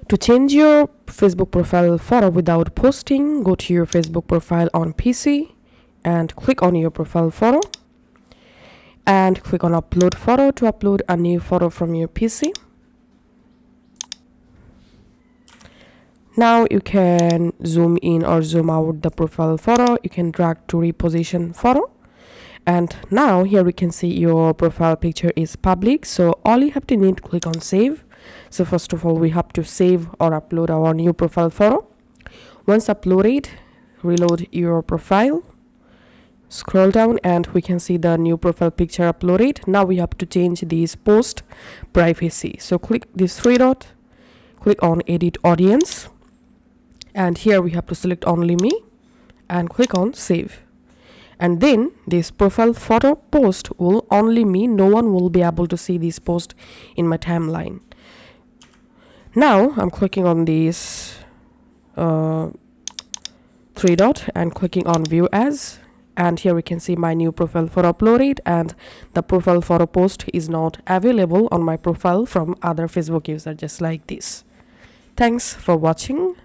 To change your Facebook profile photo without posting, go to your Facebook profile on PC and click on your profile photo and click on upload photo to upload a new photo from your PC. Now you can zoom in or zoom out the profile photo. You can drag to reposition photo. And now here we can see your profile picture is public. So all you have to need to click on save. So first of all, we have to save or upload our new profile photo. Once uploaded, reload your profile. Scroll down and we can see the new profile picture uploaded. Now we have to change this post privacy. So click this three dot, click on edit audience. And here we have to select only me and click on save. And then this profile photo post will only me. No one will be able to see this post in my timeline. Now I'm clicking on this three dot and clicking on view as. And here we can see my new profile photo uploaded and the profile photo post is not available on my profile from other Facebook user, just like this. Thanks for watching.